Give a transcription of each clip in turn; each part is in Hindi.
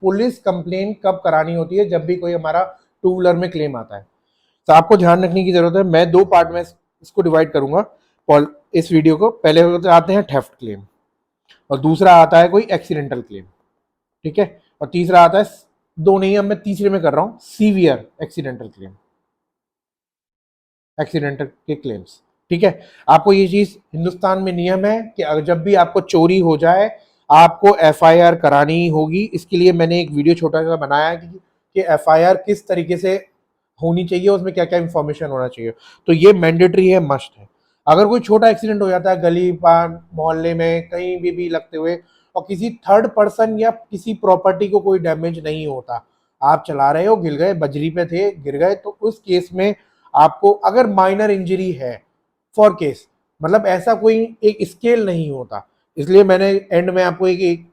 पुलिस कंप्लेन कब करानी होती है, जब भी कोई हमारा टू व्हीलर में क्लेम आता है। तो आपको ध्यान रखने की जरूरत है। मैं दो पार्ट में इसको डिवाइड करूंगा इस वीडियो को। पहले आते हैं थेफ्ट क्लेम, और दूसरा आता है कोई एक्सीडेंटल क्लेम, ठीक है, और तीसरा आता है, दो नहीं, अब मैं तीसरे में कर रहा हूं, सीवियर एक्सीडेंटल क्लेम, एक्सीडेंटल के क्लेम्स, ठीक है। आपको ये चीज हिंदुस्तान में नियम है कि अगर जब भी आपको चोरी हो जाए आपको एफआईआर करानी होगी। इसके लिए मैंने एक वीडियो छोटा सा बनाया कि एफआईआर किस तरीके से होनी चाहिए, उसमें क्या क्या इंफॉर्मेशन होना चाहिए। तो ये मैंडेटरी है, मस्ट है। अगर कोई छोटा एक्सीडेंट हो जाता है गली पान मोहल्ले में कहीं भी लगते हुए, और किसी थर्ड पर्सन या किसी प्रॉपर्टी को कोई डैमेज नहीं होता, आप चला रहे हो गिर गए, बजरी पे थे गिर गए, तो उस केस में आपको, अगर माइनर इंजरी है फॉर केस, मतलब ऐसा कोई एक स्केल नहीं होता। इसलिए मैंने एंड में आपको एक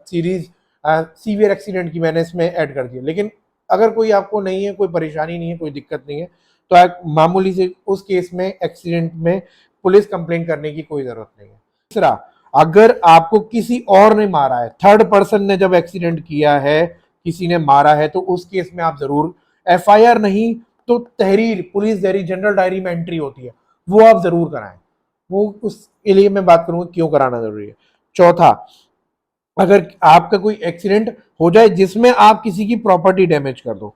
सीरीज सीवियर एक्सीडेंट की मैंने इसमें ऐड कर दिया। लेकिन अगर कोई आपको नहीं है, कोई परेशानी नहीं है, कोई दिक्कत नहीं है, तो आप मामूली से उस केस में एक्सीडेंट में पुलिस कंप्लेंट करने की कोई जरूरत नहीं है। तीसरा, अगर आपको किसी और ने मारा है, थर्ड पर्सन ने जब एक्सीडेंट किया है, किसी ने मारा है, तो उस केस में आप जरूर एफआईआर नहीं तो तहरीर, पुलिस डायरी, जनरल डायरी में एंट्री होती है, वो आप जरूर कराएं। वो उसके लिए मैं बात करूंगा क्यों कराना जरूरी है। चौथा, अगर आपका कोई एक्सीडेंट हो जाए जिसमें आप किसी की प्रॉपर्टी डैमेज कर दो,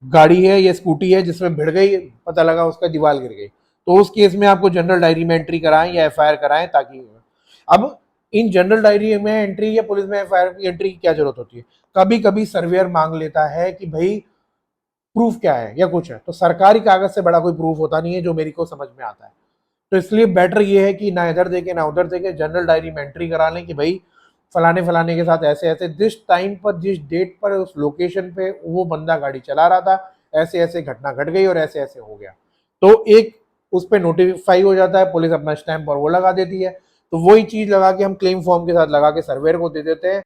गाड़ी है या स्कूटी है जिसमें भिड़ गई, पता लगा उसका दीवार गिर गई, तो उस केस में आपको जनरल डायरी में एंट्री कराएं या एफआईआर कराएं, ताकि अब इन जनरल डायरी में एंट्री या पुलिस में एफआईआर की एंट्री की क्या जरूरत होती है। कभी कभी सर्वेयर मांग लेता है कि भाई प्रूफ क्या है या कुछ है, तो सरकारी कागज से बड़ा कोई प्रूफ होता नहीं है, जो मेरी को समझ में आता है। तो इसलिए बेटर ये है कि ना इधर देखे ना उधर देखे, जनरल डायरी में एंट्री करा लें कि भाई फलाने फलाने के साथ ऐसे ऐसे, जिस टाइम पर जिस डेट पर उस लोकेशन पे वो बंदा गाड़ी चला रहा था, ऐसे ऐसे घटना घट गई और ऐसे ऐसे हो गया, तो एक उस पर नोटिफाई हो जाता है, पुलिस अपना स्टैंप और वो लगा देती है। तो वही चीज लगा के हम क्लेम फॉर्म के साथ लगा के सर्वेयर को दे देते हैं,